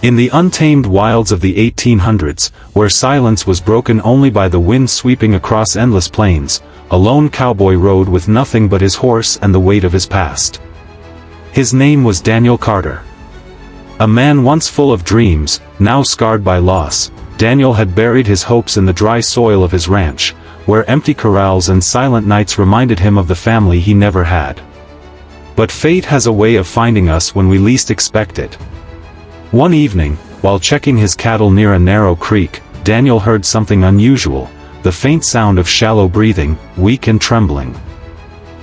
In the untamed wilds of the 1800s, where silence was broken only by the wind sweeping across endless plains, a lone cowboy rode with nothing but his horse and the weight of his past. His name was Daniel Carter. A man once full of dreams, now scarred by loss, Daniel had buried his hopes in the dry soil of his ranch, where empty corrals and silent nights reminded him of the family he never had. But fate has a way of finding us when we least expect it. One evening, while checking his cattle near a narrow creek, Daniel heard something unusual, the faint sound of shallow breathing, weak and trembling.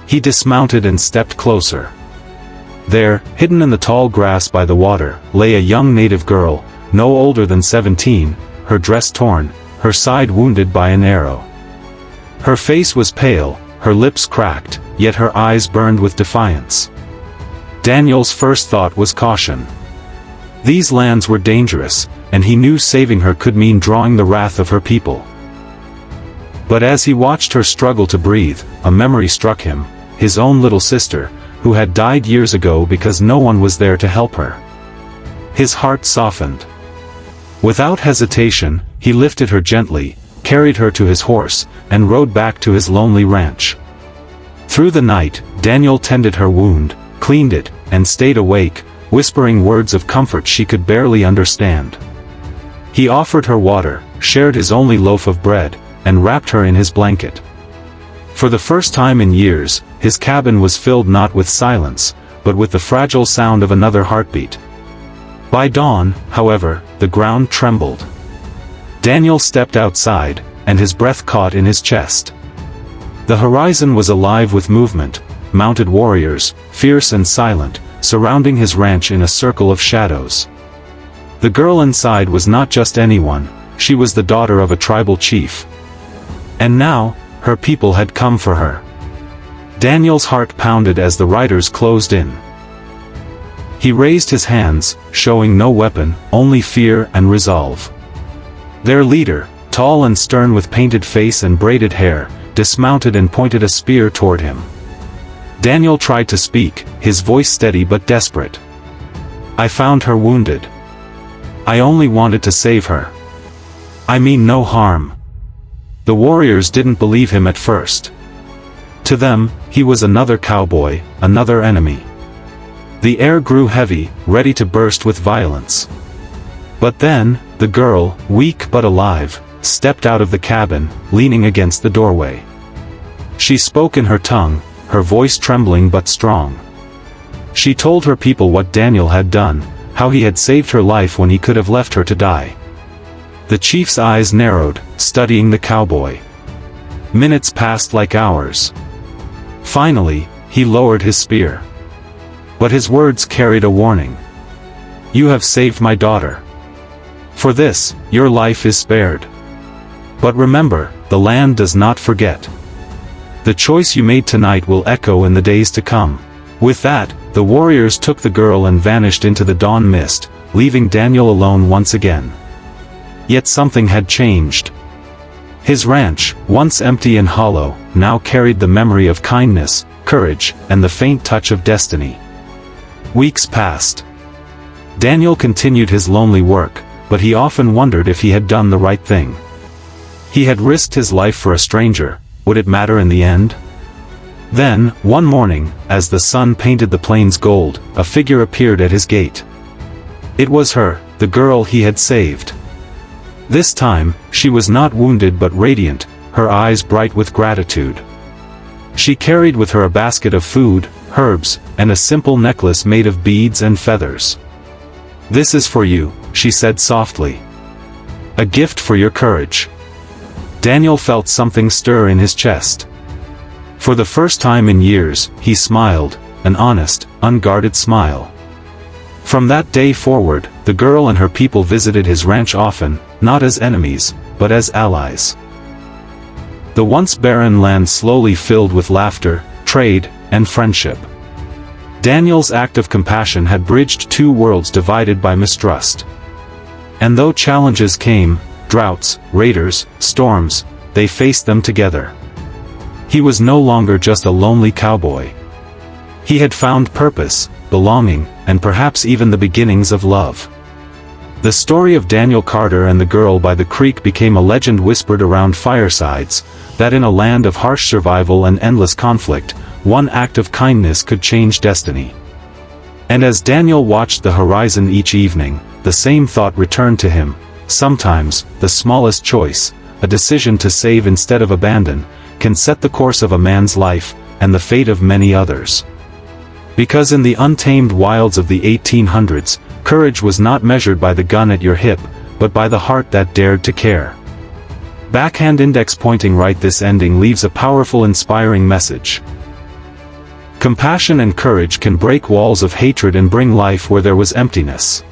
He dismounted and stepped closer. There, hidden in the tall grass by the water, lay a young native girl, no older than 17, her dress torn, her side wounded by an arrow. Her face was pale, her lips cracked, yet her eyes burned with defiance. Daniel's first thought was caution. These lands were dangerous, and he knew saving her could mean drawing the wrath of her people. But as he watched her struggle to breathe, a memory struck him, his own little sister, who had died years ago because no one was there to help her. His heart softened. Without hesitation, he lifted her gently, carried her to his horse, and rode back to his lonely ranch. Through the night, Daniel tended her wound, cleaned it, and stayed awake, whispering words of comfort she could barely understand. He offered her water, shared his only loaf of bread, and wrapped her in his blanket. For the first time in years, his cabin was filled not with silence, but with the fragile sound of another heartbeat. By dawn, however, the ground trembled. Daniel stepped outside, and his breath caught in his chest. The horizon was alive with movement, mounted warriors, fierce and silent, surrounding his ranch in a circle of shadows. The girl inside was not just anyone, she was the daughter of a tribal chief. And now, her people had come for her. Daniel's heart pounded as the riders closed in. He raised his hands, showing no weapon, only fear and resolve. Their leader, tall and stern with painted face and braided hair, dismounted and pointed a spear toward him. Daniel tried to speak, his voice steady but desperate. "I found her wounded. I only wanted to save her. I mean no harm." The warriors didn't believe him at first. To them, he was another cowboy, another enemy. The air grew heavy, ready to burst with violence. But then, the girl, weak but alive, stepped out of the cabin, leaning against the doorway. She spoke in her tongue, her voice trembling but strong. She told her people what Daniel had done, how he had saved her life when he could have left her to die. The chief's eyes narrowed, studying the cowboy. Minutes passed like hours. Finally, he lowered his spear. But his words carried a warning. "You have saved my daughter. For this, your life is spared. But remember, the land does not forget. The choice you made tonight will echo in the days to come." With that, the warriors took the girl and vanished into the dawn mist, leaving Daniel alone once again. Yet something had changed. His ranch, once empty and hollow, now carried the memory of kindness, courage, and the faint touch of destiny. Weeks passed. Daniel continued his lonely work, but he often wondered if he had done the right thing. He had risked his life for a stranger, would it matter in the end? Then, one morning, as the sun painted the plains gold, a figure appeared at his gate. It was her, the girl he had saved. This time, she was not wounded but radiant, her eyes bright with gratitude. She carried with her a basket of food, herbs, and a simple necklace made of beads and feathers. "This is for you," she said softly. "A gift for your courage." Daniel felt something stir in his chest. For the first time in years, he smiled, an honest, unguarded smile. From that day forward, the girl and her people visited his ranch often, not as enemies, but as allies. The once barren land slowly filled with laughter, trade, and friendship. Daniel's act of compassion had bridged two worlds divided by mistrust. And though challenges came, droughts, raiders, storms, they faced them together. He was no longer just a lonely cowboy. He had found purpose, belonging, and perhaps even the beginnings of love. The story of Daniel Carter and the girl by the creek became a legend whispered around firesides, that in a land of harsh survival and endless conflict, one act of kindness could change destiny. And as Daniel watched the horizon each evening, the same thought returned to him: sometimes, the smallest choice, a decision to save instead of abandon, can set the course of a man's life, and the fate of many others. Because in the untamed wilds of the 1800s, courage was not measured by the gun at your hip, but by the heart that dared to care. Backhand index pointing right. This ending leaves a powerful, inspiring message. Compassion and courage can break walls of hatred and bring life where there was emptiness.